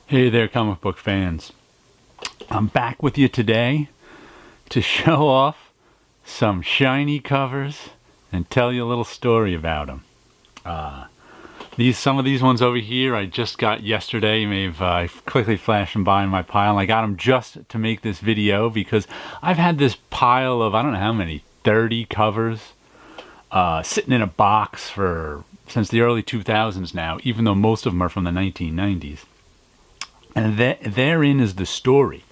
Hey there, comic book fans. I'm back with you today to show off some shiny covers and tell you a little story about them. Some of these ones over here I just got yesterday. You may have I quickly flashed them by in my pile. I got them just to make this video because I've had this pile of, I don't know how many, 30 covers sitting in a box since the early 2000s now, even though most of them are from the 1990s. And therein is the story.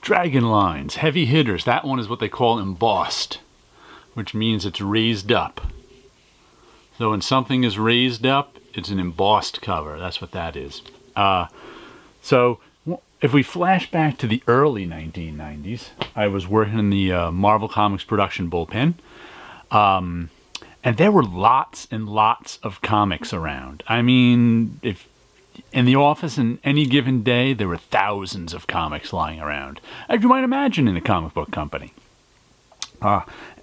Dragon lines, heavy hitters. That one is what they call embossed, which means it's raised up. So when something is raised up, it's an embossed cover. That's what that is. So if we flash back to the early 1990s, I was working in the Marvel Comics production bullpen. And there were lots and lots of comics around. I mean, if in the office in any given day, there were thousands of comics lying around, as you might imagine in a comic book company.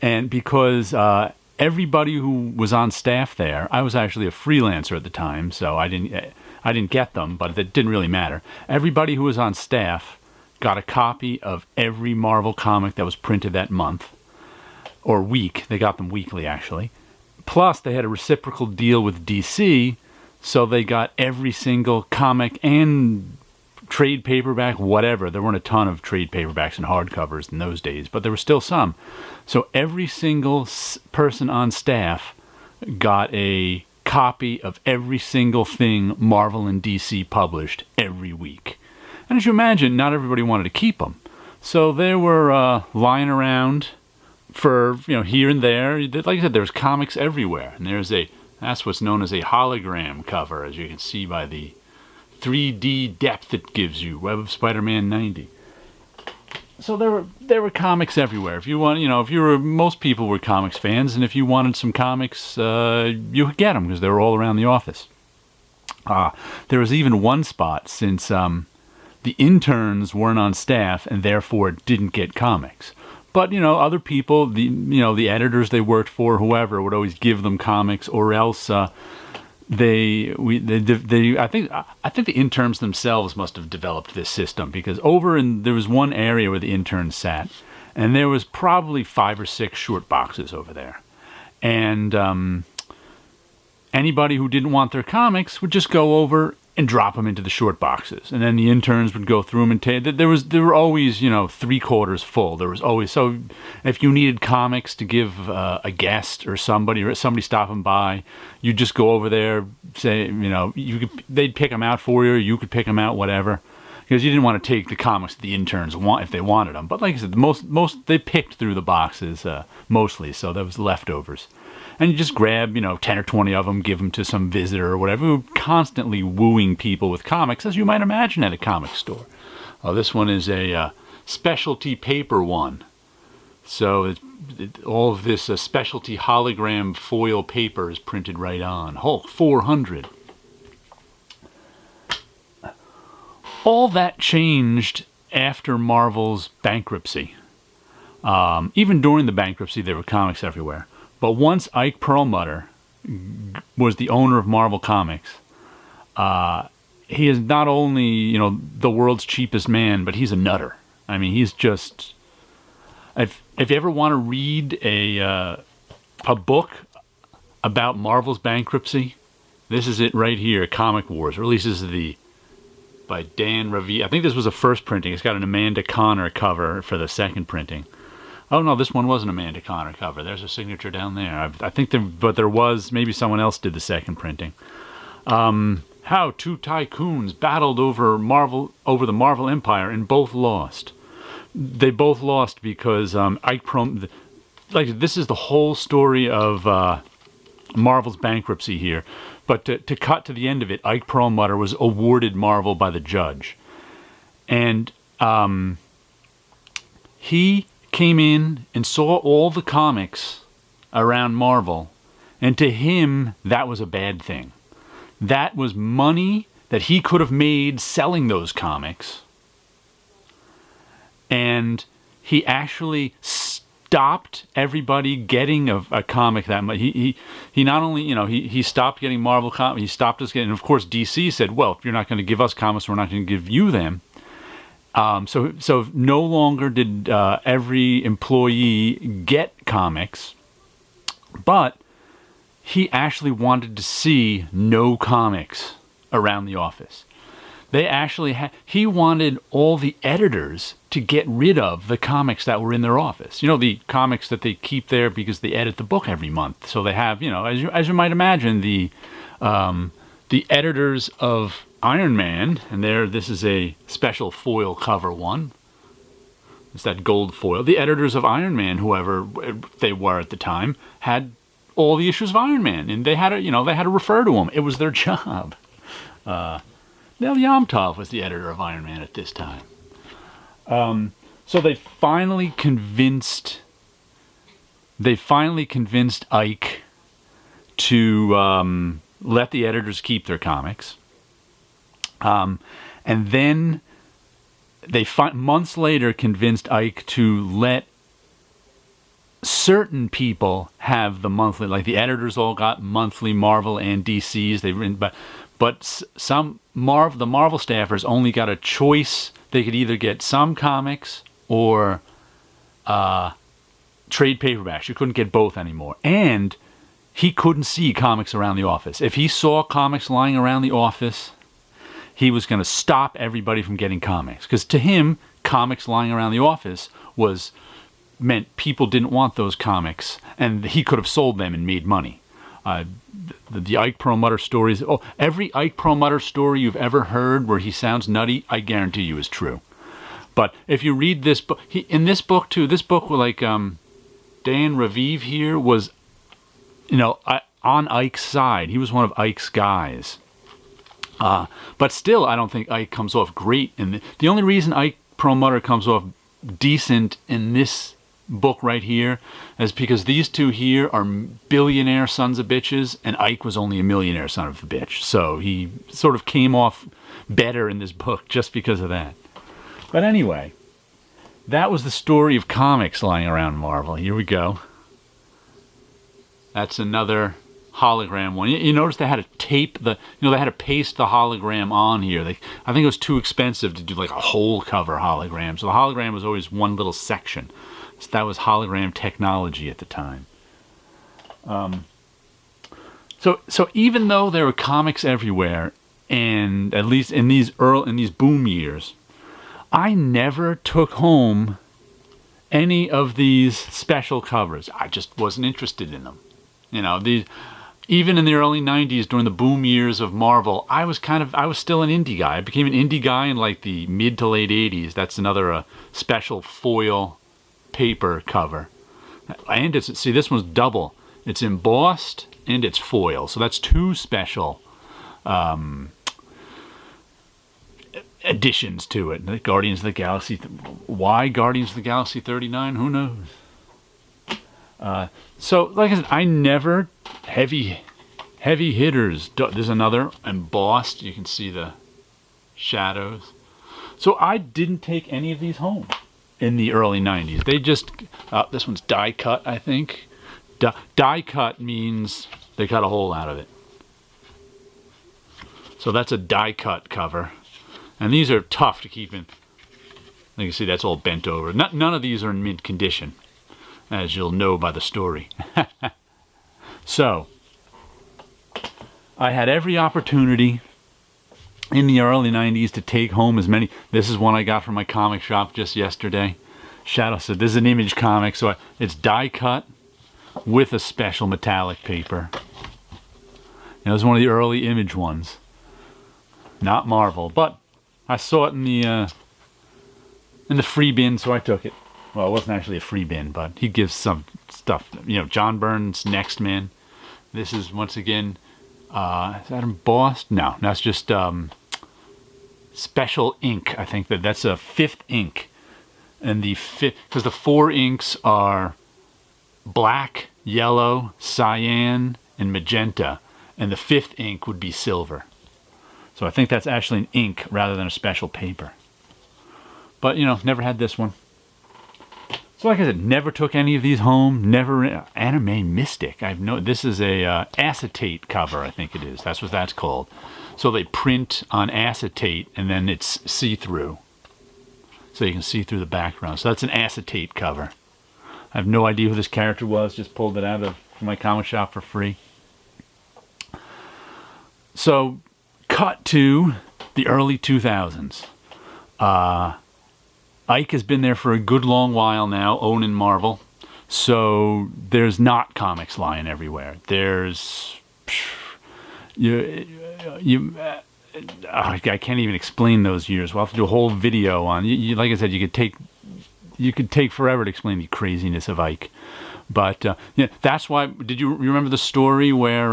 And because everybody who was on staff there, I was actually a freelancer at the time, so I didn't get them, but it didn't really matter. Everybody who was on staff got a copy of every Marvel comic that was printed that month, or week. They got them weekly, actually. Plus, they had a reciprocal deal with DC, so they got every single comic and trade paperback, whatever. There weren't a ton of trade paperbacks and hardcovers in those days, but there were still some. So every single person on staff got a copy of every single thing Marvel and DC published every week. And as you imagine, not everybody wanted to keep them. So they were lying around for, here and there. Like I said, there's comics everywhere. And that's what's known as a hologram cover, as you can see by the 3D depth it gives you. Web of Spider-Man 90. So there were comics everywhere. If you want, most people were comics fans, and if you wanted some comics, you could get them because they were all around the office. There was even one spot, since the interns weren't on staff and therefore didn't get comics. But, other people, the editors they worked for, whoever, would always give them comics, or else I think the interns themselves must have developed this system, because there was one area where the interns sat, and there was probably 5 or 6 short boxes over there. And anybody who didn't want their comics would just go over and drop them into the short boxes, and then the interns would go through them and take. There were always 3/4 full. There was always, so if you needed comics to give a guest or somebody stopping by, you'd just go over there, say they'd pick them out for you, or you could pick them out, whatever, because you didn't want to take the comics that the interns want if they wanted them. But like I said, most they picked through the boxes mostly, so there was leftovers. And you just grab, 10 or 20 of them, give them to some visitor or whatever, who constantly wooing people with comics, as you might imagine at a comic store. This one is a specialty paper one. So all of this specialty hologram foil paper is printed right on. Hulk 400. All that changed after Marvel's bankruptcy. Even during the bankruptcy, there were comics everywhere. But once Ike Perlmutter was the owner of Marvel Comics, he is not only, the world's cheapest man, but he's a nutter. I mean, he's just... If you ever want to read a book about Marvel's bankruptcy, this is it right here, Comic Wars. Or at least this is by Dan Ravi. I think this was a first printing. It's got an Amanda Connor cover for the second printing. Oh no, this one was an Amanda Connor cover. There's a signature down there. I think but there was, maybe someone else did the second printing. How 2 tycoons battled over the Marvel Empire and both lost. They both lost because this is the whole story of Marvel's bankruptcy here. But to cut to the end of it, Ike Perlmutter was awarded Marvel by the judge, and he came in and saw all the comics around Marvel, and to him, that was a bad thing. That was money that he could have made selling those comics, and he actually stopped everybody getting a comic that much. He not only, he stopped getting Marvel comics, he stopped us getting, and of course DC said, well, if you're not going to give us comics, we're not going to give you them. So no longer did every employee get comics, but he actually wanted to see no comics around the office. They actually he wanted all the editors to get rid of the comics that were in their office. The comics that they keep there because they edit the book every month. So they have, as you might imagine, the editors of Iron Man, and this is a special foil cover one. It's that gold foil. The editors of Iron Man, whoever they were at the time, had all the issues of Iron Man, and they had to refer to them. It was their job. Nel Yomtov was the editor of Iron Man at this time. So they finally convinced Ike to let the editors keep their comics. And then they months later convinced Ike to let certain people have the monthly, like the editors all got monthly Marvel and DCs. But the Marvel staffers only got a choice. They could either get some comics or trade paperbacks. You couldn't get both anymore. And he couldn't see comics around the office. If he saw comics lying around the office, he was going to stop everybody from getting comics. Because to him, comics lying around the office meant people didn't want those comics. And he could have sold them and made money. The Ike Perlmutter stories. Oh, every Ike Perlmutter story you've ever heard where he sounds nutty, I guarantee you is true. But if you read this book, in this book too, like Dan Raviv here was, on Ike's side. He was one of Ike's guys. But still, I don't think Ike comes off great. The only reason Ike Perlmutter comes off decent in this book right here is because these two here are billionaire sons of bitches, and Ike was only a millionaire son of a bitch. So he sort of came off better in this book just because of that. But anyway, that was the story of comics lying around Marvel. Here we go. That's another hologram one. You notice they had to tape they had to paste the hologram on here. I think it was too expensive to do like a whole cover hologram. So the hologram was always one little section. So that was hologram technology at the time. So even though there were comics everywhere, and at least in these boom years, I never took home any of these special covers. I just wasn't interested in them. Even in the early 90s, during the boom years of Marvel, I was still an indie guy. I became an indie guy in like the mid to late 80s. That's another special foil paper cover. And this one's double. It's embossed and it's foil. So that's two special additions to it. The Guardians of the Galaxy. Why Guardians of the Galaxy 39? Who knows? So, like I said, I never heavy hitters. There's another embossed. You can see the shadows. So I didn't take any of these home in the early 90s. They just, this one's die cut, I think. Die cut means they cut a hole out of it. So that's a die cut cover. And these are tough to keep in. You can see that's all bent over. None of these are in mint condition, as you'll know by the story. So, I had every opportunity in the early 90s to take home as many. This is one I got from my comic shop just yesterday. Shadow said, this is an Image comic, so it's die cut with a special metallic paper. This is one of the early Image ones. Not Marvel, but I saw it in the free bin, so I took it. Well, it wasn't actually a free bin, but he gives some stuff. John Byrne's Next Man. This is, once again, is that embossed? No, that's just special ink. I think that's a 5th ink. And because the 4 inks are black, yellow, cyan, and magenta. And the 5th ink would be silver. So I think that's actually an ink rather than a special paper. But, never had this one. So like I said, never took any of these home. Never Anime Mystic. This is a acetate cover. I think it is. That's what that's called. So they print on acetate and then it's see-through. So you can see through the background. So that's an acetate cover. I have no idea who this character was. Just pulled it out of my comic shop for free. So cut to the early 2000s. Ike has been there for a good long while now, owning Marvel. So there's not comics lying everywhere. There's I can't even explain those years. We'll have to do a whole video on. Like I said, you could take forever to explain the craziness of Ike. But yeah, that's why. Did you remember the story where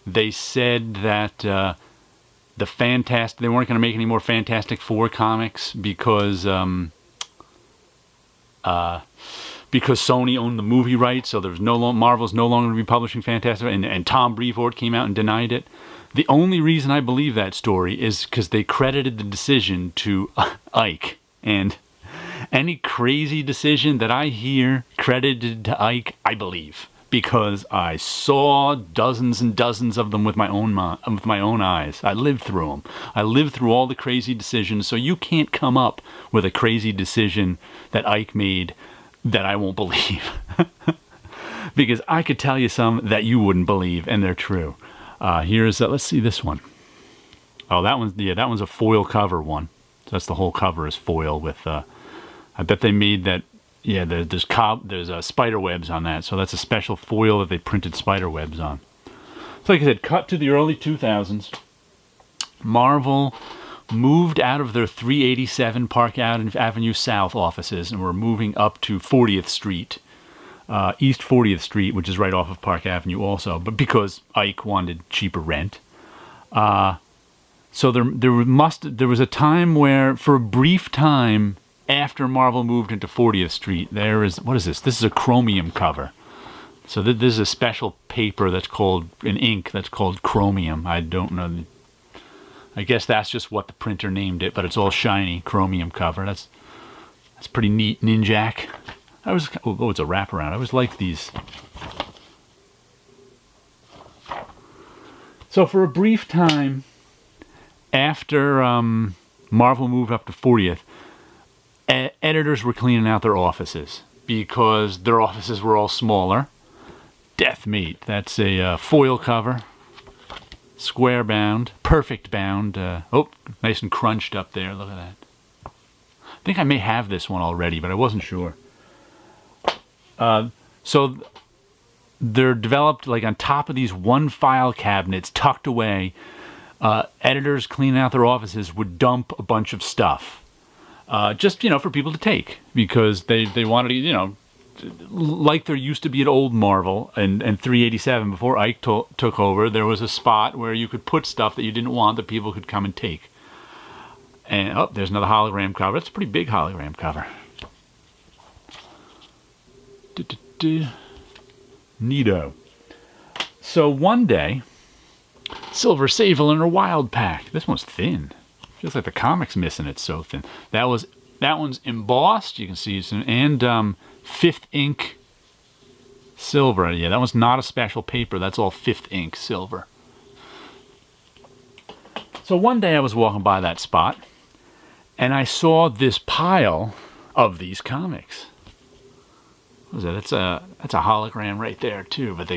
they said that they weren't going to make any more Fantastic Four comics because Sony owned the movie rights, so there's Marvel's no longer going to be publishing Fantastic, and Tom Brevoort came out and denied it. The only reason I believe that story is because they credited the decision to Ike, and any crazy decision that I hear credited to Ike, I believe. Because I saw dozens and dozens of them with my own eyes. I lived through them. I lived through all the crazy decisions. So you can't come up with a crazy decision that Ike made that I won't believe. Because I could tell you some that you wouldn't believe, and they're true. Let's see this one. Oh, that one's a foil cover one. So that's the whole cover is foil with. I bet they made that. Yeah, there's spider webs on that, so that's a special foil that they printed spider webs on. So like I said, cut to the early 2000s. Marvel moved out of their 387 Park Avenue South offices and were moving up to 40th Street, East 40th Street, which is right off of Park Avenue also, but because Ike wanted cheaper rent. So there was a time where, for a brief time, after Marvel moved into 40th Street, what is this? This is a chromium cover. So this is a special paper that's called, in ink, that's called chromium. I don't know. I guess that's just what the printer named it, but it's all shiny, chromium cover. That's pretty neat, Ninjak. It's a wraparound. I always liked these. So for a brief time, after Marvel moved up to 40th, editors were cleaning out their offices because their offices were all smaller. Death Meat, that's a foil cover, square bound, perfect bound. Nice and crunched up there. Look at that. I think I may have this one already, but I wasn't sure. So they're developed like on top of these one file cabinets tucked away. Editors cleaning out their offices would dump a bunch of stuff. Just, for people to take, because they wanted to, like there used to be at old Marvel and 387 before Ike took over, there was a spot where you could put stuff that you didn't want that people could come and take. And, there's another hologram cover. That's a pretty big hologram cover. Neato. So one day, Silver Sable in her wild pack. This one's thin. Feels like the comic's missing. It's so thin. That one's embossed. You can see it's and fifth ink silver. Yeah, that one's not a special paper. That's all fifth ink silver. So one day I was walking by that spot, and I saw this pile of these comics. What was that? That's a hologram right there too. But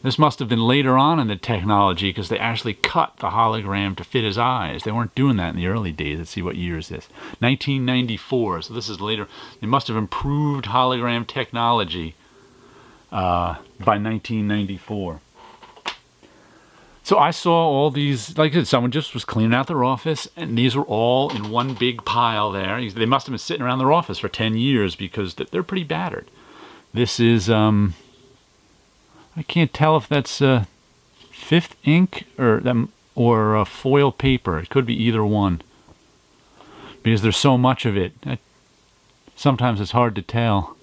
this must have been later on in the technology because they actually cut the hologram to fit his eyes. They weren't doing that in the early days. Let's see, what year is this? 1994. So this is later. They must have improved hologram technology by 1994. So I saw all these, like I said, someone just was cleaning out their office, and these were all in one big pile there. They must have been sitting around their office for 10 years because they're pretty battered. This is... I can't tell if that's fifth ink or foil paper. It could be either one because there's so much of it. Sometimes it's hard to tell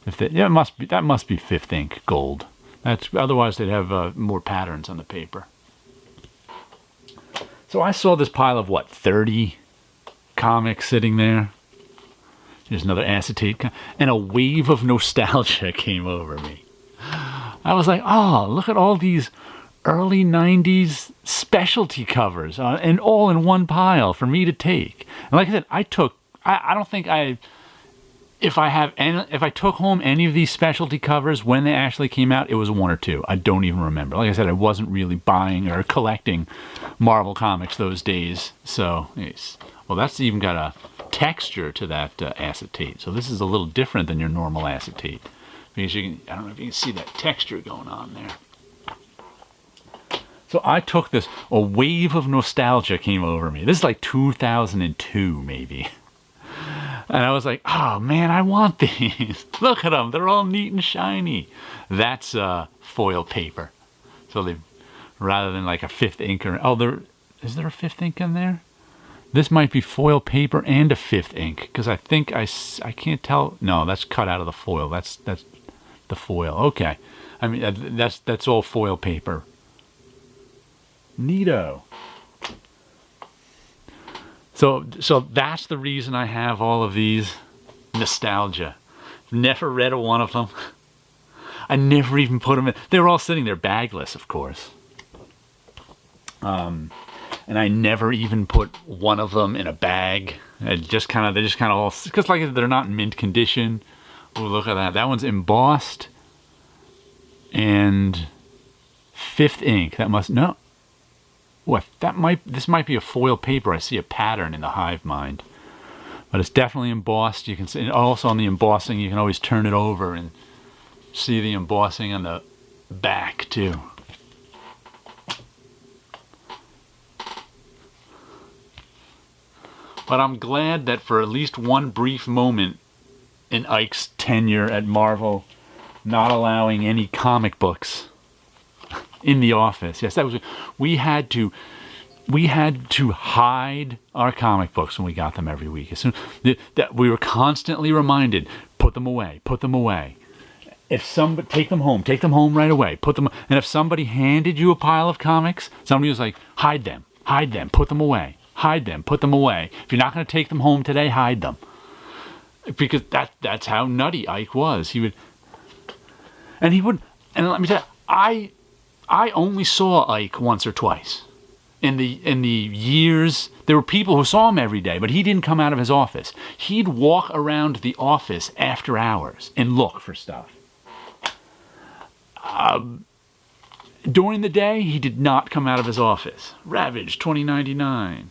if that must be fifth ink gold. Otherwise they'd have more patterns on the paper. So I saw this pile of 30 comics sitting there. Here's another acetate, and a wave of nostalgia came over me. I was like, oh, look at all these early 90s specialty covers, and all in one pile for me to take. And like I said, I don't think if I took home any of these specialty covers when they actually came out, it was one or two. I don't even remember. Like I said, I wasn't really buying or collecting Marvel comics those days. So, well, that's even got a texture to that acetate. So this is a little different than your normal acetate. Because I don't know if you can see that texture going on there. So I took this, a wave of nostalgia came over me. This is like 2002 maybe. And I was like, oh man, I want these. Look at them, they're all neat and shiny. That's foil paper. So they, rather than like a fifth ink, is there a fifth ink in there? This might be foil paper and a fifth ink, because I think I can't tell. No, that's cut out of the foil. That's the foil. Okay, I mean that's all foil paper. Neato. So that's the reason I have all of these nostalgia. Never read a one of them. I never even put them in. They were all sitting there bagless, of course. And I never even put one of them in a bag. They just kind of all, because like they're not in mint condition. Oh, look at that. That one's embossed and fifth ink. That must, no. What, this might be a foil paper. I see a pattern in the hive mind. But it's definitely embossed. You can see, also on the embossing, you can always turn it over and see the embossing on the back too. But I'm glad that for at least one brief moment in Ike's tenure at Marvel, not allowing any comic books in the office. Yes, that was, we had to hide our comic books when we got them every week. As soon that we were constantly reminded, put them away, put them away. If somebody, take them home right away, put them. And if somebody handed you a pile of comics, somebody was like, hide them, put them away, hide them, put them away. If you're not going to take them home today, hide them. Because that's how nutty Ike was. And let me tell you, I only saw Ike once or twice. In the years, there were people who saw him every day, but he didn't come out of his office. He'd walk around the office after hours and look for stuff. During the day, he did not come out of his office. Ravage 2099.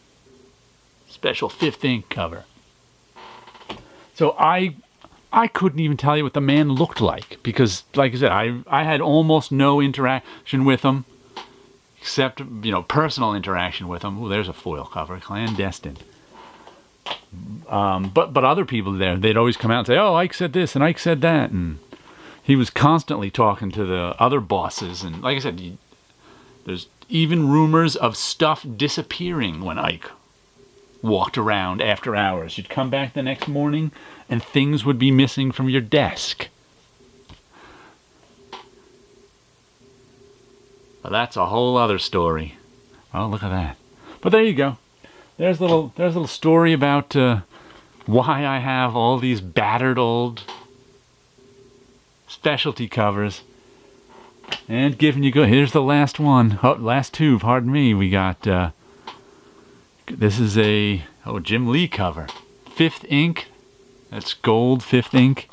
Special fifth ink cover. So I couldn't even tell you what the man looked like, because, like I said, I had almost no interaction with him, except, personal interaction with him. Oh, there's a foil cover, clandestine. But other people there, they'd always come out and say, oh, Ike said this and Ike said that, and he was constantly talking to the other bosses. And like I said, there's even rumors of stuff disappearing when Ike walked around after hours. You'd come back the next morning and things would be missing from your desk. Well, that's a whole other story. Oh, look at that. But there you go. There's a little story about why I have all these battered old specialty covers. And giving you here's the last one. Oh, last two, pardon me. We got this is a Jim Lee cover. Fifth ink. That's gold fifth ink.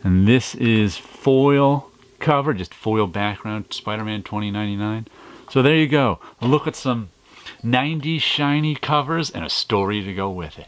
And this is foil cover, just foil background, Spider-Man 2099. So there you go. A look at some 90s shiny covers and a story to go with it.